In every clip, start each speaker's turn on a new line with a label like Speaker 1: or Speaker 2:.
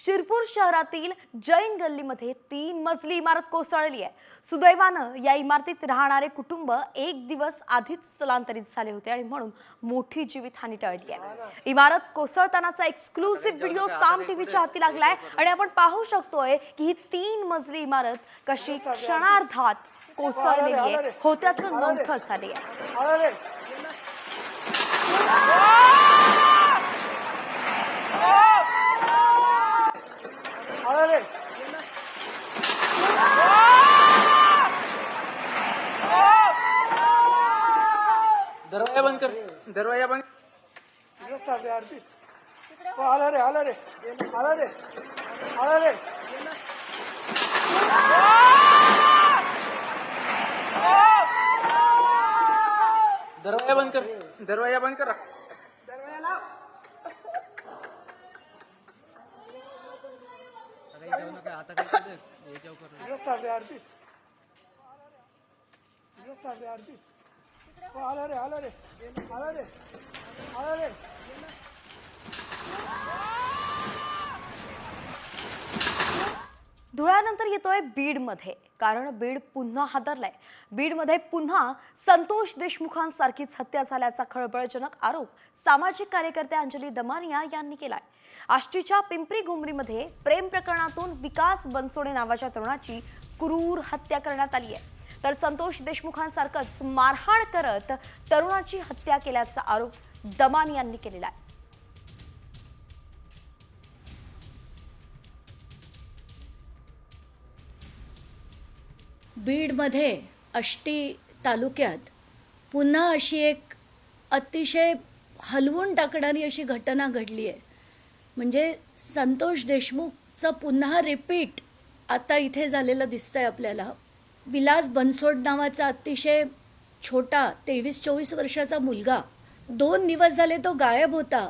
Speaker 1: शिरपूर शहरातील जैन गल्लीमध्ये 3 मजली इमारत कोसळली आहे। सुदैवानं या इमारतीत राहणारे कुटुंब एक दिवस आधीच स्थलांतरित झाले होते आणि म्हणून मोठी जीवितहानी टळली आहे। इमारत कोसळतानाचा एक्सक्लुसिव्ह व्हिडिओ साम टीव्हीच्या हाती लागलाय आणि आपण पाहू शकतोय की ही 3 मजली इमारत कशी क्षणार्धात कोसळलेली आहे, होत्याचं नमथं झाले आहे।
Speaker 2: दरवाजा बंद कर, दरवाजा बंद।
Speaker 3: आला रे आला रे आला रे आला रे
Speaker 2: दरवाजा बंद कर, दरवाजा बंद करा।
Speaker 3: दरवाजा लाव।
Speaker 2: आता काय करतोय? याच्यावर कर।
Speaker 3: आला रे आला रे आला रे आला रे।
Speaker 1: धुळ्यानंतर येतोय बीडमध्ये, कारण बीड पुन्हा हादरलाय। बीडमध्ये पुन्हा संतोष देशमुखांसारखीच हत्या झाल्याचा खळबळजनक आरोप सामाजिक कार्यकर्ते अंजली दमानिया यांनी केलाय। आष्टीच्या पिंपरी घुमरीमध्ये प्रेम प्रकरणातून विकास बनसोडे नावाच्या तरुणाची क्रूर हत्या करण्यात आली आहे, तर संतोष देशमुखांसारखंच मारहाण करत तरुणाची हत्या केल्याचा आरोप दमानिया यांनी केलेला आहे।
Speaker 4: बीडमध्ये आष्टी तालुक्यात पुन्हा अशी एक अतिशय हलवून टाकणारी अशी घटना घडली आहे। म्हणजे संतोष देशमुखचं पुन्हा रिपीट आता इथे झालेलं दिसतंय आपल्याला। विलास बनसोड नावाचा अतिशय छोटा 23-24 वर्षाचा मुलगा 2 दिवस झाले तो गायब होता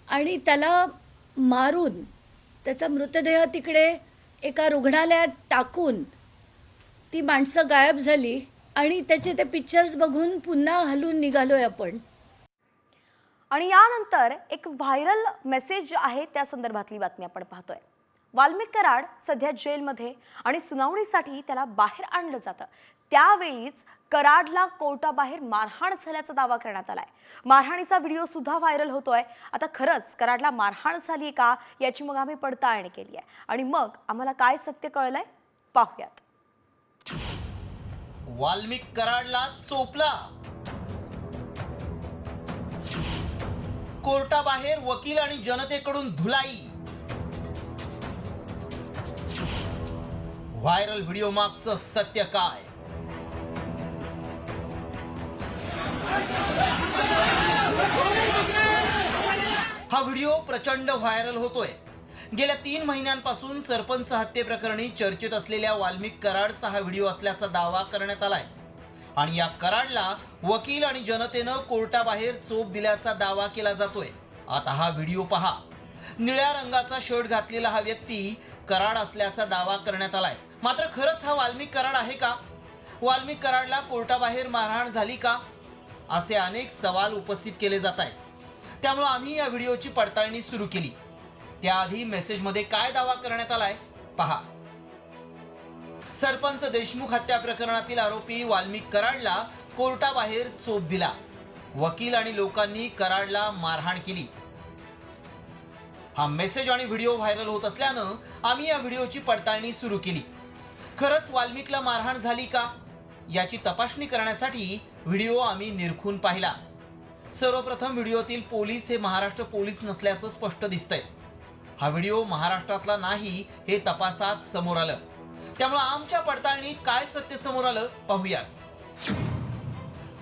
Speaker 4: आणि त्याला मारून त्याचा मृतदेह तिकडे एका रुग्णालयात टाकून ती माणसं गायब झाली आणि त्याचे ते पिक्चर्स बघून पुन्हा हलून निघालोय आपण।
Speaker 1: आणि यानंतर एक व्हायरल मेसेज आहे, त्या संदर्भातली बातमी आपण पाहतोय। वाल्मिक कराड सध्या जेलमध्ये आणि सुनावणीसाठी त्याला बाहेर आणलं जातं। त्यावेळीच कराडला कोर्टाबाहेर मारहाण झाल्याचा दावा करण्यात आलाय। मारहाणीचा व्हिडिओ सुद्धा व्हायरल होतोय। आता खरंच कराडला मारहाण झाली का याची मग आम्ही पडताळणी केली आहे आणि मग आम्हाला काय सत्य कळलंय पाहूयात।
Speaker 5: वाल्मिक कराडला चोपला, कोर्टाबाहेर वकील आणि जनतेकडून धुलाई। व्हायरल व्हिडिओ मागचं सत्य काय? हा व्हिडिओ प्रचंड व्हायरल होतोय। गेल्या 3 महिन्यांपासून सरपंच हत्येप्रकरणी चर्चेत असलेल्या वाल्मिक कराडचा हा व्हिडिओ असल्याचा दावा करण्यात आलाय आणि या कराडला वकील आणि जनतेनं कोर्टाबाहेर चोप दिल्याचा दावा केला जातोय। आता हा व्हिडिओ पहा। निळ्या रंगाचा शर्ट घातलेला हा व्यक्ती कराड असल्याचा दावा करण्यात आलाय। मात्र खरंच हा वाल्मिक कराड आहे का? वाल्मिक कराडला कोर्टाबाहेर मारहाण झाली का? असे अनेक सवाल उपस्थित केले जात आहेत। त्यामुळे आम्ही या व्हिडिओची पडताळणी सुरू केली। त्याआधी मेसेजमध्ये काय दावा करण्यात आलाय पहा। सरपंच देशमुख हत्या प्रकरणातील आरोपी वाल्मिक कराडला कोर्टाबाहेर चोप दिला। वकील आणि लोकांनी कराडला मारहाण केली। हा मेसेज आणि व्हिडिओ व्हायरल होत असल्यानं आम्ही या व्हिडिओची पडताळणी सुरू केली। खरंच वाल्मिकला मारहाण झाली का याची तपासणी करण्यासाठी व्हिडिओ आम्ही निरखून पाहिला। सर्वप्रथम व्हिडिओतील पोलीस हे महाराष्ट्र पोलीस नसल्याचं स्पष्ट दिसतंय। हा व्हिडिओ महाराष्ट्रातला नाही हे तपासात समोर आलं। त्यामुळे आमच्या पडताळणीत काय सत्य समोर आलं पाहूया।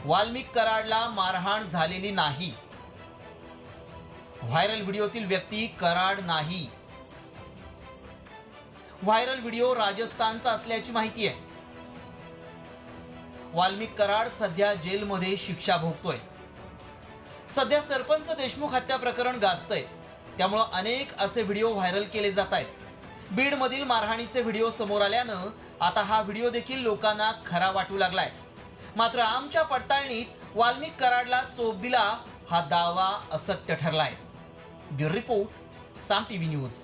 Speaker 5: वाल्मिक कराडला मारहाण झालेली नाही। व्हायरल व्हिडिओतील व्यक्ती कराड नाही। व्हायरल व्हिडिओ राजस्थानचा असल्याची माहिती आहे। वाल्मिक कराड सध्या जेलमध्ये शिक्षा भोगतोय। सध्या सरपंच देशमुख हत्या प्रकरण गाजतंय, त्यामुळे अनेक असे व्हिडिओ व्हायरल केले जात आहेत। बीडमधील मारहाणीचे व्हिडिओ समोर आल्यानं आता हा व्हिडिओ देखील लोकांना खरा वाटू लागलाय। मात्र आमच्या पडताळणीत वाल्मिक कराडला चोप दिला हा दावा असत्य ठरलाय। ब्युरो रिपोर्ट, साम टीव्ही न्यूज।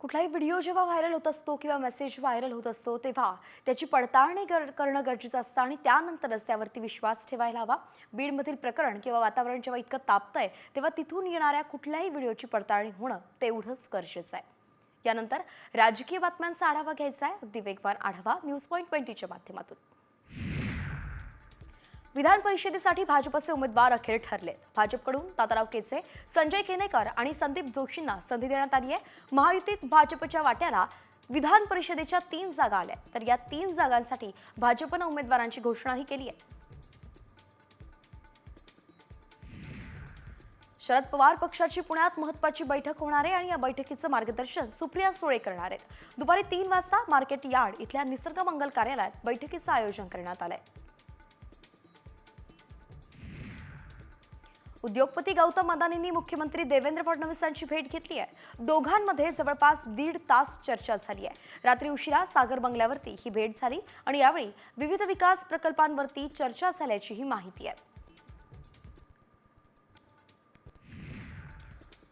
Speaker 1: कुठलाही व्हिडिओ जेव्हा व्हायरल होत असतो किंवा मेसेज व्हायरल होत असतो तेव्हा त्याची पडताळणी करणं गरजेचं असतं आणि त्यानंतरच त्यावरती विश्वास ठेवायला हवा. बीडमधील प्रकरण किंवा वातावरण जेव्हा इतकं तापतंय तेव्हा तिथून येणाऱ्या कुठल्याही व्हिडिओची पडताळणी होणं तेवढंच गरजेचं आहे. यानंतर राजकीय बातम्यांचा आढावा घ्यायचा आहे, अगदी वेगवान आढावा न्यूज पॉइंट 20च्या माध्यमातून. विधान परिषदेसाठी भाजपचे उमेदवार अखेर ठरलेत. भाजपकडून ताताराव केचे, संजय केनेकर आणि संदीप जोशींना संधी देण्यात आली आहे. महायुतीत भाजपच्या वाट्याला विधान परिषदेच्या 3 जागा आल्या, तर या 3 जागांसाठी भाजपनं उमेदवारांची घोषणाही केली आहे. शरद पवार पक्षाची पुण्यात महत्त्वाची बैठक होणार आहे आणि या बैठकीचं मार्गदर्शन सुप्रिया सुळे करणार आहेत. दुपारी 3 वाजता मार्केट यार्ड इथल्या निसर्ग मंगल कार्यालयात बैठकीचं आयोजन करण्यात आलंय. उद्योगपती गौतम अदानींनी मुख्यमंत्री देवेंद्र फडणवीसांची भेट घेतली आहे. दोघांमध्ये जवळपास 1.5 तास चर्चा झाली आहे. रात्री उशिरा सागर बंगल्यावरती ही भेट झाली आणि यावेळी विविध विकास प्रकल्पांवरती चर्चा झाल्याची ही माहिती आहे.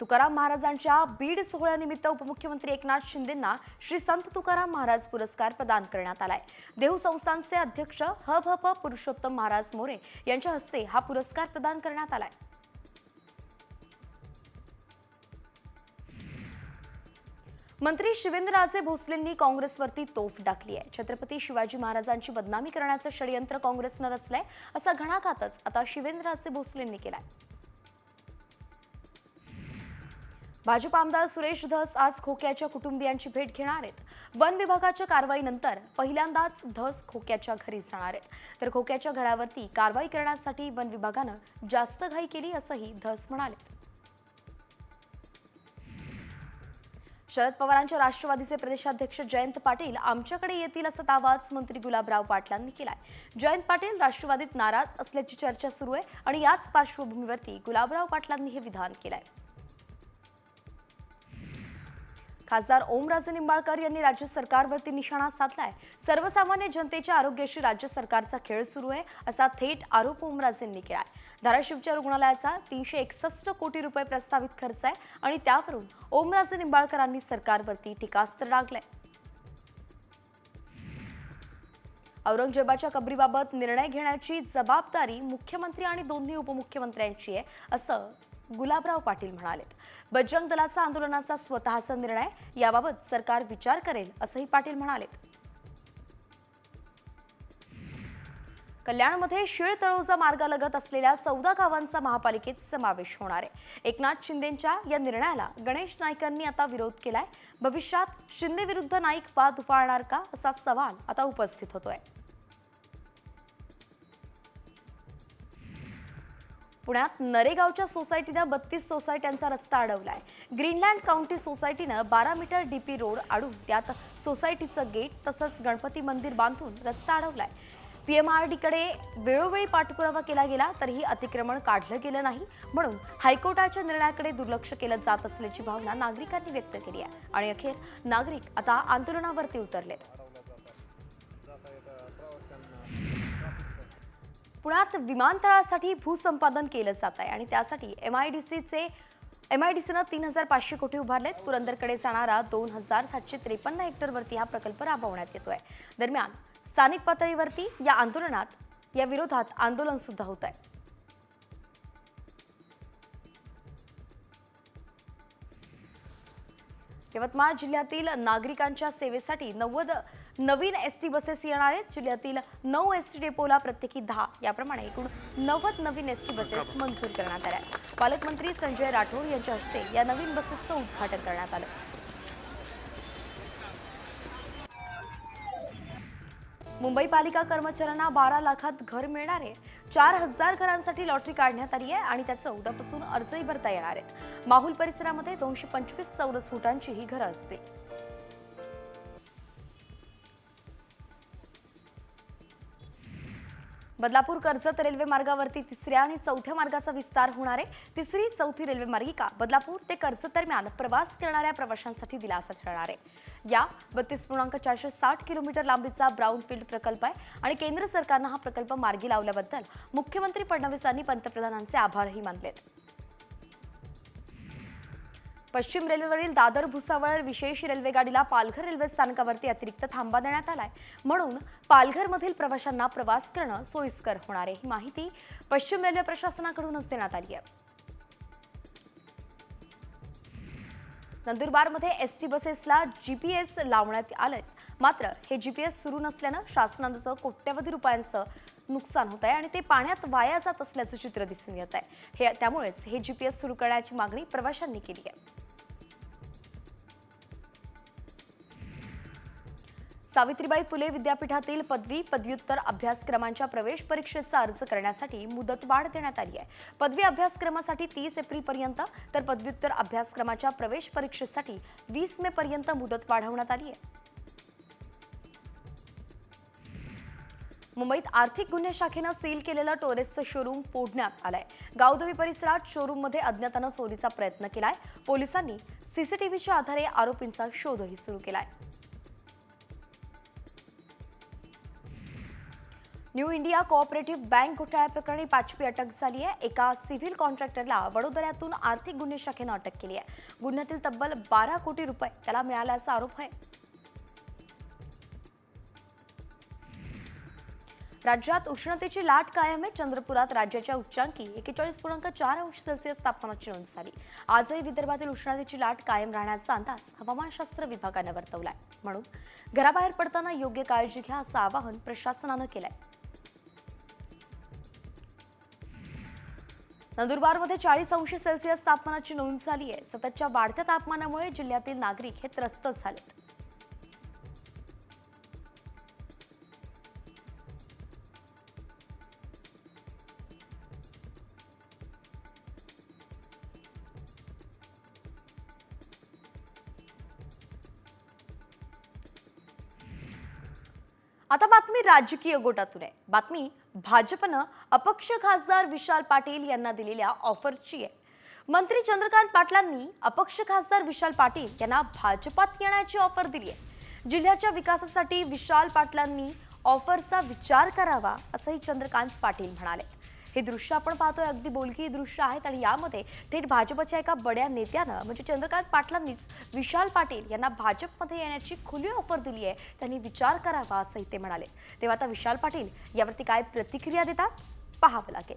Speaker 1: तुकाराम महाराजांच्या बीड सोहळ्यानिमित्त उपमुख्यमंत्री एकनाथ शिंदेंना श्री संत तुकाराम महाराज पुरस्कार प्रदान करण्यात आलाय. देहू संस्थानचे अध्यक्ष ह.भ.प. पुरुषोत्तम महाराज मोरे यांच्या हस्ते हा पुरस्कार प्रदान करण्यात आलाय. मंत्री शिवेंद्रराजे भोसलेंनी काँग्रेसवरती तोफ टाकली आहे. छत्रपती शिवाजी महाराजांची बदनामी करण्याचं षडयंत्र काँग्रेसनं रचलंय असा घणाघातच आता शिवेंद्रराजे भोसलेंनी केलाय. भाजप आमदार सुरेश धस आज खोक्याच्या कुटुंबियांची भेट घेणार आहेत. वन विभागाच्या कारवाईनंतर पहिल्यांदाच धस खोक्याच्या घरी जाणार आहेत, तर खोक्याच्या घरावरती कारवाई करण्यासाठी वन विभागानं जास्त घाई केली असंही धस म्हणाले. शरद पवारांच्या राष्ट्रवादीचे प्रदेशाध्यक्ष जयंत पाटील आमच्याकडे येतील असा दावाच मंत्री गुलाबराव पाटलांनी केलाय. जयंत पाटील राष्ट्रवादीत नाराज असल्याची चर्चा सुरू आहे आणि याच पार्श्वभूमीवरती गुलाबराव पाटलांनी हे विधान केलंय. खासदार ओमराजे निंबाळकर यांनी राज्य सरकारवरती निशाणा साधलाय. सर्वसामान्य जनतेच्या आरोग्याशी राज्य सरकारचा खेळ सुरू आहे असा थेट आरोप ओमराजेंनी केलाय. धाराशिवच्या रुग्णालयाचा 361 कोटी रुपये प्रस्तावित खर्च आहे आणि त्यावरून ओमराजे निंबाळकरांनी सरकारवरती टीकास्त्र डागलंय. औरंगजेबाच्या कबरीबाबत निर्णय घेण्याची जबाबदारी मुख्यमंत्री आणि दोन्ही उपमुख्यमंत्र्यांची आहे असं गुलाबराव पाटील म्हणाले. बजरंग दलाचा आंदोलनाचा स्वतःचा निर्णय, याबाबत सरकार विचार करेल असंही पाटील म्हणाले. कल्याणमध्ये शीळ तळोजा मार्गालगत असलेल्या 14 गावांचा महापालिकेत समावेश होणार आहे. एकनाथ शिंदेंच्या या निर्णयाला गणेश नाईकांनी आता विरोध केलाय. भविष्यात शिंदे विरुद्ध नाईक वाद उफाळणार का असा सवाल आता उपस्थित होतोय. पुण्यात नरेगावच्या सोसायटीनं 32 सोसायट्यांचा रस्ता अडवलाय. ग्रीनलँड काउंटी सोसायटीनं 12 मीटर डीपी रोड अडून त्यात सोसायटीचं गेट तसंच गणपती मंदिर बांधून रस्ता अडवलाय. पीएमआरडीकडे वेळोवेळी पाठपुरावा केला गेला तरीही अतिक्रमण काढलं गेलं नाही, म्हणून हायकोर्टाच्या निर्णयाकडे दुर्लक्ष केलं जात असल्याची भावना नागरिकांनी व्यक्त केली आहे आणि अखेर नागरिक आता आंदोलनावरती उतरलेत. पुण्यात विमानतळासाठी भूसंपादन केलं जात आहे आणि त्यासाठी एमआयडीसीनं 3,500 कोटी उभारलेत. पुरंदरकडे जाणारा 2,753 हेक्टरवरती हा प्रकल्प राबवण्यात येतोय. दरम्यान स्थानिक पातळीवरती या विरोधात आंदोलन सुद्धा होत आहे. यवतमाळ जिल्ह्यातील नागरिकांच्या सेवेसाठी 90 नवीन एसटी बसेस येणार आहेत. जिल्ह्यातील 9 एसटी डेपोला प्रत्येकी 10 याप्रमाणे एकूण 90 नवीन एसटी बसेस मंजूर करण्यात आल्या. पालकमंत्री संजय राठोड यांच्या हस्ते या नवीन बसेसचं उद्घाटन करण्यात आलं. मुंबई पालिका कर्मचाऱ्यांना 12 लाखात घर मिळणार आहे. 4,000 घरांसाठी लॉटरी काढण्यात आली आहे आणि त्याचं उद्यापासून अर्जही भरता येणार आहेत. माहुल परिसरामध्ये 225 चौरस फुटांची ही घरं असतील. बदलापूर कर्जत रेल्वे मार्गावरती 3ऱ्या आणि 4थ्या मार्गाचा विस्तार होणार आहे. 3री 4थी रेल्वे मार्गिका बदलापूर ते कर्जत दरम्यान प्रवास करणाऱ्या प्रवाशांसाठी दिलासा ठरणार आहे. या 32.460 किलोमीटर लांबीचा ब्राऊनफील्ड प्रकल्प आहे आणि केंद्र सरकारनं हा प्रकल्प मार्गी लावल्याबद्दल मुख्यमंत्री फडणवीसांनी पंतप्रधानांचे आभारही मानलेत. पश्चिम रेल्वेवरील दादर भुसावळ विशेष रेल्वे गाडीला पालघर रेल्वे स्थानकावरती अतिरिक्त थांबा देण्यात आलाय, म्हणून पालघरमधील प्रवाशांना प्रवास करणं सोयीस्कर होणार आहे. ही माहिती पश्चिम रेल्वे प्रशासनाकडूनच देण्यात आली आहे. नंदुरबारमध्ये एसटी बसेसला जीपीएस लावण्यात आलंय, मात्र हे जीपीएस सुरू नसल्यानं शासनाचं कोट्यवधी रुपयांचं नुकसान होत आहे आणि ते पाण्यात वाया जात असल्याचं चित्र दिसून येत आहे. त्यामुळेच हे जीपीएस सुरू करण्याची मागणी प्रवाशांनी केली आहे. सावित्रीबाई फुले विद्यापीठातील पदवी पदव्युत्तर अभ्यासक्रमांच्या प्रवेश परीक्षेचा अर्ज करण्यासाठी मुदतवाढ देण्यात आली आहे. पदवी अभ्यासक्रमासाठी 30 एप्रिलपर्यंत तर पदव्युत्तर अभ्यासक्रमाच्या प्रवेश परीक्षेसाठी 20 मे पर्यंत मुदत वाढवण्यात आली आहे. मुंबईत आर्थिक गुन्हे शाखेनं सील केलेलं टोरेसचं शोरूम फोडण्यात आलंय. गावदेवी परिसरात शोरूममध्ये अज्ञातानं चोरीचा प्रयत्न केलाय. पोलिसांनी सीसीटीव्हीच्या आधारे आरोपींचा शोधही सुरू केलाय. न्यू इंडिया कोऑपरेटिव्ह बँक घोटाळ्याप्रकरणी 5वी अटक झाली आहे. एका सिव्हिल कॉन्ट्रॅक्टरला वडोदऱ्यातून आर्थिक गुन्हे शाखेनं अटक केली आहे. गुन्ह्यातील तब्बल 12 कोटी रुपये त्याला मिळाल्याचा आरोप आहे. राज्यात उष्णतेची लाट कायम आहे. चंद्रपुरात राज्याच्या उच्चांकी 41.4 अंश सेल्सिअस तापमानाची नोंद झाली. आजही विदर्भातील उष्णतेची लाट कायम राहण्याचा अंदाज हवामानशास्त्र विभागानं वर्तवलाय, म्हणून घराबाहेर पडताना योग्य काळजी घ्या असं आवाहन प्रशासनानं केलंय. नंदुरबारमध्ये 40 अंश सेल्सिअस तापमानाची नोंद झाली आहे. सततच्या वाढत्या तापमानामुळे जिल्ह्यातील नागरिक हे त्रस्त झालेत. आता बातमी राजकीय गोटातून आहे. बातमी भाजपनं अपक्ष खासदार विशाल पाटील यांना दिलेल्या ऑफरची आहे. मंत्री चंद्रकांत पाटलांनी अपक्ष खासदार विशाल पाटील यांना भाजपात येण्याची ऑफर दिली आहे. जिल्ह्याच्या विकासासाठी विशाल पाटलांनी ऑफरचा विचार करावा असंही चंद्रकांत पाटील म्हणाले. हे दृश्य आपण पाहतोय, अगदी बोलकी दृश्य आहेत आणि यामध्ये थेट भाजपच्या एका बड्या नेत्यानं म्हणजे चंद्रकांत पाटलांनीच विशाल पाटील यांना भाजपमध्ये येण्याची खुली ऑफर दिली आहे. त्यांनी विचार करावा असंही ते म्हणाले. तेव्हा आता विशाल पाटील यावरती काय प्रतिक्रिया देतात पाहावं लागेल.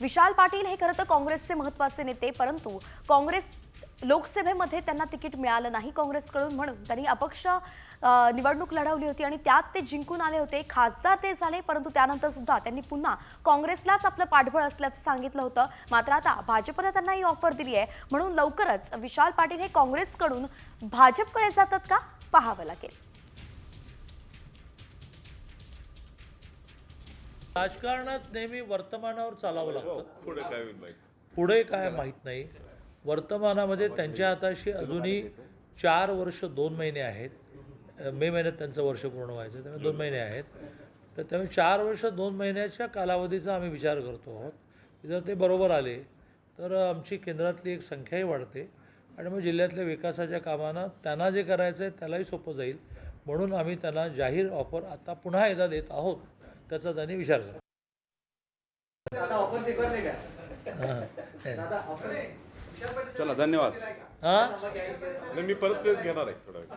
Speaker 1: विशाल पाटील हे खरं तर काँग्रेसचे महत्त्वाचे नेते, परंतु काँग्रेस लोकसभेमध्ये त्यांना तिकीट मिळालं नाही काँग्रेसकडून, म्हणून त्यांनी अपक्ष निवडणूक लढवली होती आणि त्यात ते जिंकून आले होते. खासदार ते झाले, परंतु त्यानंतर सुद्धा त्यांनी पुन्हा काँग्रेसलाच आपलं पाठबळ असल्याचं सांगितलं होतं. मात्र आता भाजपने त्यांना ही ऑफर दिली आहे, म्हणून लवकरच विशाल पाटील हे काँग्रेसकडून भाजपकडे जातात का पाहावं लागेल.
Speaker 6: राजकारणात नेहमी वर्तमानावर चालावं लागतं. पुढे काय माहीत नाही. वर्तमानामध्ये त्यांच्या हाताशी अजूनही 4 वर्ष 2 महिने आहेत. मे महिन्यात त्यांचं वर्ष पूर्ण व्हायचं, त्यामुळे 2 महिने आहेत. तर त्यामुळे 4 वर्ष 2 महिन्याच्या कालावधीचा आम्ही विचार करतो आहोत. जर ते बरोबर आले तर आमची केंद्रातली एक संख्याही वाढते आणि मग जिल्ह्यातल्या विकासाच्या कामांना त्यांना जे करायचं आहे त्यालाही सोपं जाईल, म्हणून आम्ही त्यांना जाहीर ऑफर आता पुन्हा एकदा देत आहोत. त्याचा त्यांनी विचार करा.
Speaker 7: चला धन्यवाद.
Speaker 6: हां
Speaker 7: मी परत प्रेस घेणार आहे थोडा वेळ.